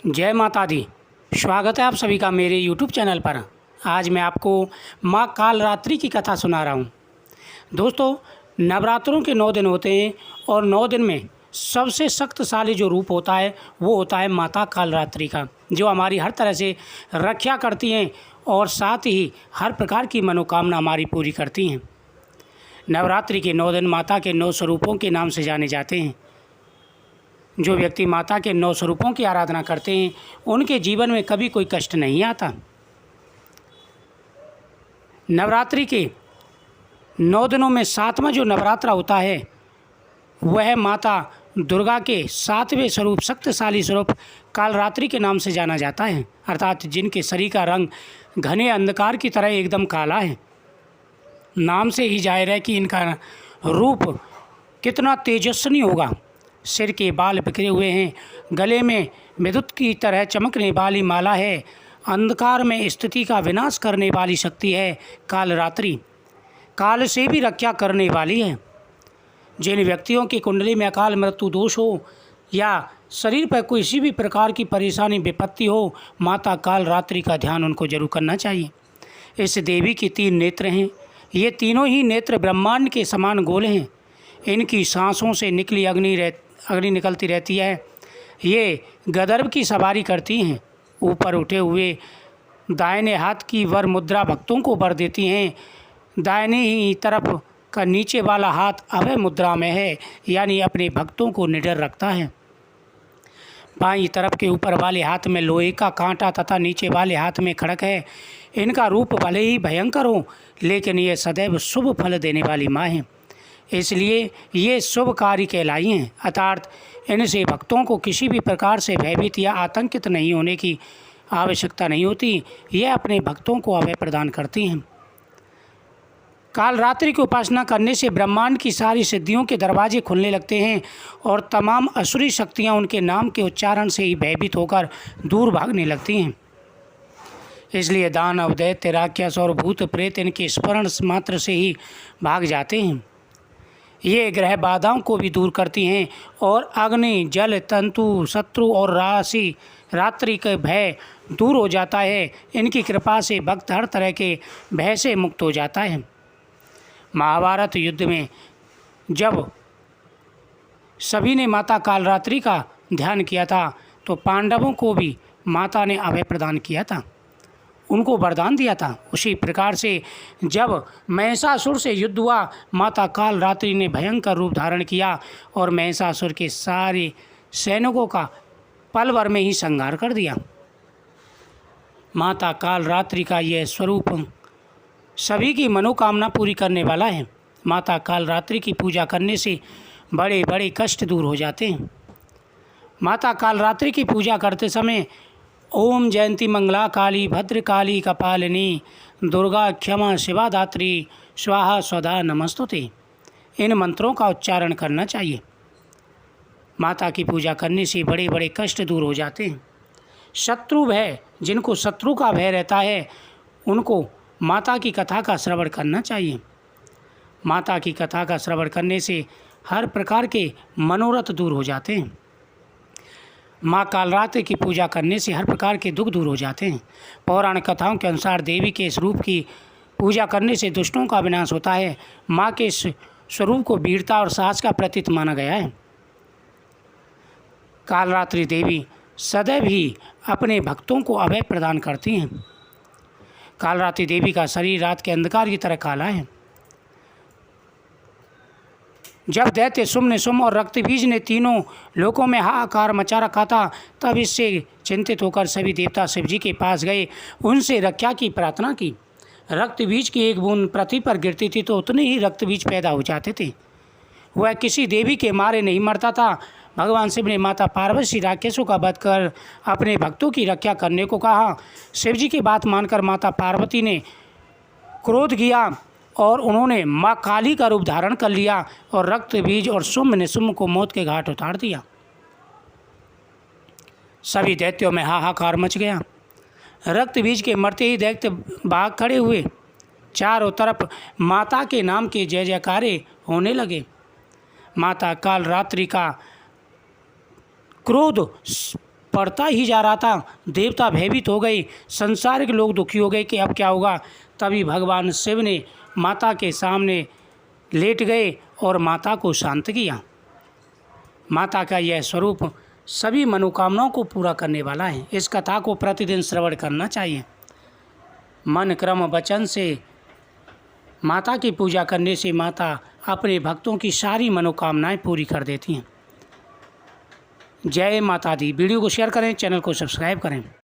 जय माता दी। स्वागत है आप सभी का मेरे YouTube चैनल पर। आज मैं आपको माँ कालरात्रि की कथा सुना रहा हूँ। दोस्तों, नवरात्रों के 9 दिन होते हैं और 9 दिन में सबसे शक्तिशाली जो रूप होता है वो होता है माता कालरात्रि का, जो हमारी हर तरह से रक्षा करती हैं और साथ ही हर प्रकार की मनोकामना हमारी पूरी करती हैं। नवरात्रि के 9 दिन माता के 9 स्वरूपों के नाम से जाने जाते हैं। जो व्यक्ति माता के 9 स्वरूपों की आराधना करते हैं उनके जीवन में कभी कोई कष्ट नहीं आता। नवरात्रि के 9 दिनों में 7वां जो नवरात्रा होता है वह माता दुर्गा के 7वें स्वरूप, शक्तिशाली स्वरूप कालरात्रि के नाम से जाना जाता है, अर्थात जिनके शरीर का रंग घने अंधकार की तरह एकदम काला है। नाम से ही जाहिर है कि इनका रूप कितना तेजस्वी होगा। सिर के बाल बिखरे हुए हैं, गले में विद्युत की तरह चमकने वाली माला है, अंधकार में स्थिति का विनाश करने वाली शक्ति है कालरात्रि, काल से भी रक्षा करने वाली है। जिन व्यक्तियों की कुंडली में अकाल मृत्यु दोष हो या शरीर पर किसी भी प्रकार की परेशानी विपत्ति हो, माता कालरात्रि का ध्यान उनको जरूर करना चाहिए। इस देवी की 3 नेत्र हैं। ये तीनों ही नेत्र ब्रह्मांड के समान गोल हैं। इनकी सांसों से निकली अग्नि निकलती रहती है। ये गदर्भ की सवारी करती हैं। ऊपर उठे हुए दाहिने हाथ की वर मुद्रा भक्तों को वर देती हैं। दाहिने ही तरफ का नीचे वाला हाथ अभय मुद्रा में है, यानी अपने भक्तों को निडर रखता है। बाईं तरफ के ऊपर वाले हाथ में लोहे का कांटा तथा नीचे वाले हाथ में खड़क है। इनका रूप भले ही भयंकर हो, लेकिन ये सदैव शुभ फल देने वाली माँ है, इसलिए ये शुभकारी कहलाई हैं। अर्थात इनसे भक्तों को किसी भी प्रकार से भयभीत या आतंकित नहीं होने की आवश्यकता नहीं होती। यह अपने भक्तों को अभय प्रदान करती हैं। कालरात्रि की उपासना करने से ब्रह्मांड की सारी सिद्धियों के दरवाजे खुलने लगते हैं और तमाम असुरी शक्तियां उनके नाम के उच्चारण से ही भयभीत होकर दूर भागने लगती हैं। इसलिए दानव, दैत्य, राक्षस और भूत प्रेत इनके स्मरण मात्र से ही भाग जाते हैं। ये ग्रह बाधाओं को भी दूर करती हैं और अग्नि, जल, तंतु, शत्रु और रात्रि के भय दूर हो जाता है। इनकी कृपा से भक्त हर तरह के भय से मुक्त हो जाता है। महाभारत युद्ध में जब सभी ने माता कालरात्रि का ध्यान किया था तो पांडवों को भी माता ने अभय प्रदान किया था, उनको वरदान दिया था। उसी प्रकार से जब महिषासुर से युद्ध हुआ, माता कालरात्रि ने भयंकर रूप धारण किया और महिषासुर के सारे सैनिकों का पल भर में ही संहार कर दिया। माता कालरात्रि का यह स्वरूप सभी की मनोकामना पूरी करने वाला है। माता कालरात्रि की पूजा करने से बड़े बड़े कष्ट दूर हो जाते हैं। माता कालरात्रि की पूजा करते समय ओम जयंती मंगला काली भद्र काली कपालिनी दुर्गा क्षमा शिवा दात्री स्वाहा स्वधा नमस्तुते, इन मंत्रों का उच्चारण करना चाहिए। माता की पूजा करने से बड़े बड़े कष्ट दूर हो जाते हैं। शत्रु भय, जिनको शत्रु का भय रहता है, उनको माता की कथा का श्रवण करना चाहिए। माता की कथा का श्रवण करने से हर प्रकार के मनोरथ दूर हो जाते हैं। माँ कालरात्रि की पूजा करने से हर प्रकार के दुख दूर हो जाते हैं। पौराणिक कथाओं के अनुसार देवी के इस रूप की पूजा करने से दुष्टों का विनाश होता है। माँ के इस स्वरूप को वीरता और साहस का प्रतीक माना गया है। कालरात्रि देवी सदैव ही अपने भक्तों को अभय प्रदान करती हैं। कालरात्रि देवी का शरीर रात के अंधकार की तरह काला है। जब दैत्य सुम और रक्तबीज ने तीनों लोकों में हाहाकार मचा रखा था, तब इससे चिंतित होकर सभी देवता शिव जी के पास गए, उनसे रक्षा की प्रार्थना की। रक्तबीज की एक बूंद पृथ्वी पर गिरती थी तो उतने ही रक्तबीज पैदा हो जाते थे। वह किसी देवी के मारे नहीं मरता था। भगवान शिव ने माता पार्वती राक्षसों का वध कर अपने भक्तों की रक्षा करने को कहा। शिव जी की बात मानकर माता पार्वती ने क्रोध किया और उन्होंने माँ काली का रूप धारण कर लिया और रक्तबीज और शुम्भ निशुम्भ को मौत के घाट उतार दिया। सभी दैत्यों में हाहाकार मच गया। रक्तबीज के मरते ही दैत्य भाग खड़े हुए। चारों तरफ माता के नाम के जय जयकारे होने लगे। माता कालरात्रि का क्रोध पड़ता ही जा रहा था। देवता भयभीत हो गए, संसारिक लोग दुखी हो गए कि अब क्या होगा। तभी भगवान शिव ने माता के सामने लेट गए और माता को शांत किया। माता का यह स्वरूप सभी मनोकामनाओं को पूरा करने वाला है। इस कथा को प्रतिदिन श्रवण करना चाहिए। मन क्रम वचन से माता की पूजा करने से माता अपने भक्तों की सारी मनोकामनाएं पूरी कर देती हैं। जय माता दी। वीडियो को शेयर करें, चैनल को सब्सक्राइब करें।